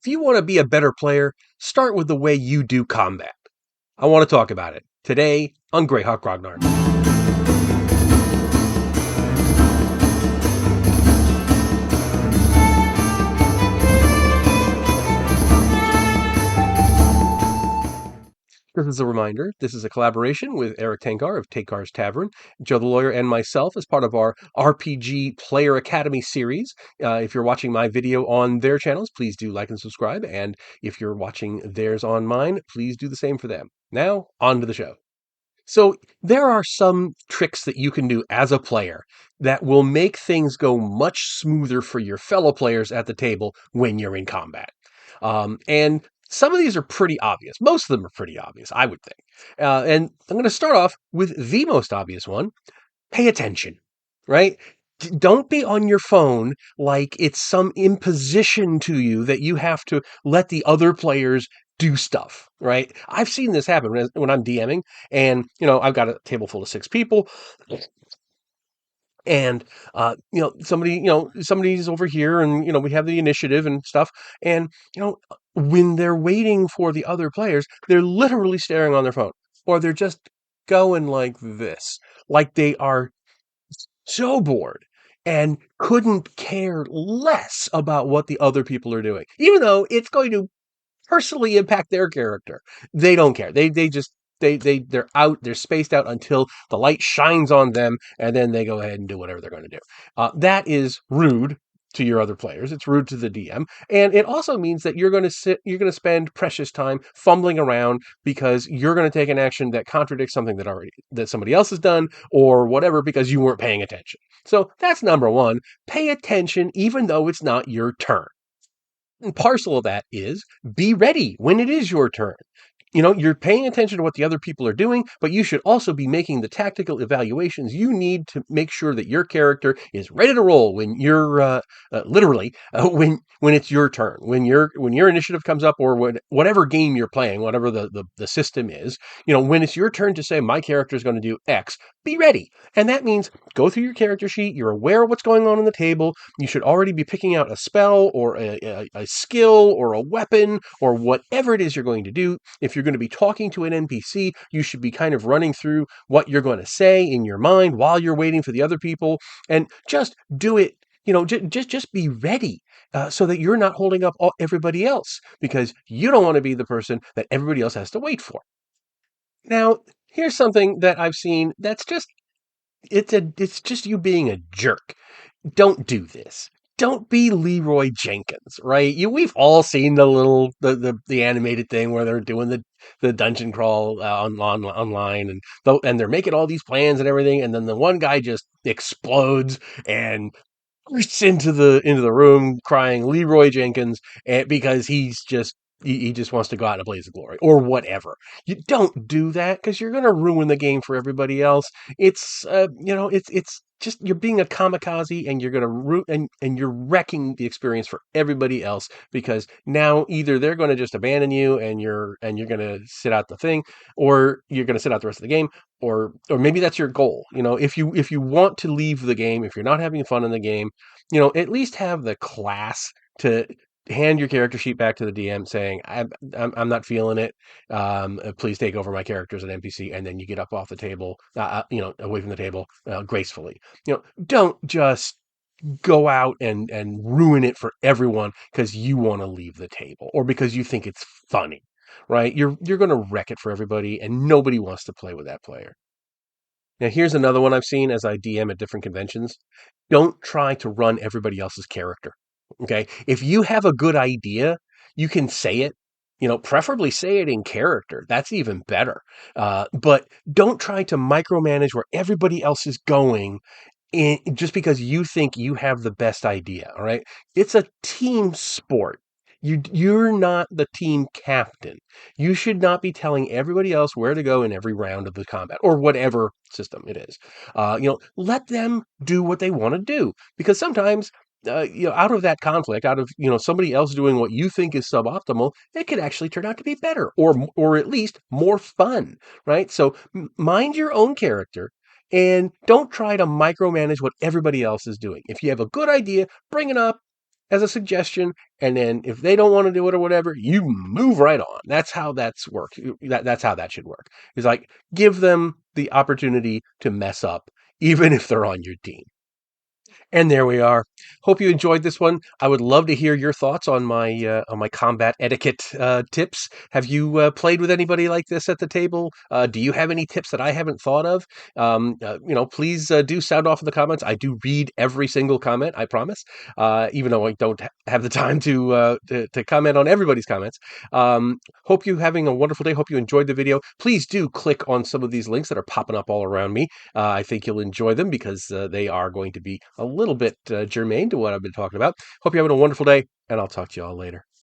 If you want to be a better player, start with the way you do combat. I want to talk about it today on Greyhawk Grognard. This is a reminder, this is a collaboration with Eric Tenkar of Tenkar's Tavern, Joe the Lawyer, and myself as part of our RPG Player Academy series. If you're watching my video on their channels, please do like and subscribe. And if you're watching theirs on mine, please do the same for them. Now, on to the show. So there are some tricks that you can do as a player that will make things go much smoother for your fellow players at the table when you're in combat. And some of these are pretty obvious. Most of them are pretty obvious, I would think. And I'm going to start off with the most obvious one. Pay attention, right? Don't be on your phone like it's some imposition to you that you have to let the other players do stuff, right? I've seen this happen when I'm DMing, and I've got a table full of 6 people, and somebody's over here, and we have the initiative and stuff, and when they're waiting for the other players, they're literally staring on their phone, or they're just going like this, like they are so bored and couldn't care less about what the other people are doing, even though it's going to personally impact their character. They don't care. They're out. They're spaced out until the light shines on them, and then they go ahead and do whatever they're going to do. That is rude to your other players. It's rude to the DM, and it also means that you're going to spend precious time fumbling around because you're going to take an action that contradicts something that somebody else has done or whatever because you weren't paying attention. So that's number one. Pay attention, even though it's not your turn. And parcel of that is be ready when it is your turn. You're paying attention to what the other people are doing, but you should also be making the tactical evaluations you need to make sure that your character is ready to roll when you're literally when it's your turn, when your initiative comes up, or whatever game you're playing, whatever the system is. When it's your turn to say my character is going to do X, be ready. And that means go through your character sheet. You're aware of what's going on the table. You should already be picking out a spell or a skill or a weapon or whatever it is you're going to do. If you're going to be talking to an NPC, you should be kind of running through what you're going to say in your mind while you're waiting for the other people, and just do it. Just be ready so that you're not holding up everybody else, because you don't want to be the person that everybody else has to wait for. Now, here's something that I've seen that's it's just you being a jerk. Don't do this. Don't be Leroy Jenkins, right? We've all seen the animated thing where they're doing the dungeon crawl online, and they're making all these plans and everything, and then the one guy just explodes and bursts into the room crying Leroy Jenkins, because he just wants to go out in a blaze of glory or whatever. You don't do that, because you're going to ruin the game for everybody else. It's just you're being a kamikaze, and you're going to and you're wrecking the experience for everybody else, because now either they're going to just abandon you and you're going to sit out the thing, or you're going to sit out the rest of the game, or maybe that's your goal. If you want to leave the game, if you're not having fun in the game, at least have the class to hand your character sheet back to the DM saying, I'm not feeling it. Please take over my character as an NPC. And then you get up off the table, away from the table, gracefully. Don't just go out and ruin it for everyone because you want to leave the table or because you think it's funny, right? You're going to wreck it for everybody, and nobody wants to play with that player. Now, here's another one I've seen as I DM at different conventions. Don't try to run everybody else's character. Okay. If you have a good idea, you can say it, preferably say it in character. That's even better. But don't try to micromanage where everybody else is going just because you think you have the best idea. All right. It's a team sport. You're not the team captain. You should not be telling everybody else where to go in every round of the combat or whatever system it is. Let them do what they want to do, because sometimes out of that conflict, out of somebody else doing what you think is suboptimal, it could actually turn out to be better, or at least more fun, right? So mind your own character, and don't try to micromanage what everybody else is doing. If you have a good idea, bring it up. as a suggestion, and then if they don't want to do it or whatever, you move right on. That's how that's work. That's how that should work. It's like give them the opportunity to mess up, even if they're on your team. And there we are. Hope you enjoyed this one. I would love to hear your thoughts on my combat etiquette tips. Have you played with anybody like this at the table? Do you have any tips that I haven't thought of? Please do sound off in the comments. I do read every single comment. I promise. Even though I don't have the time to comment on everybody's comments. Hope you're having a wonderful day. Hope you enjoyed the video. Please do click on some of these links that are popping up all around me. I think you'll enjoy them because they are going to be a little bit germane to what I've been talking about. Hope you're having a wonderful day, and I'll talk to you all later.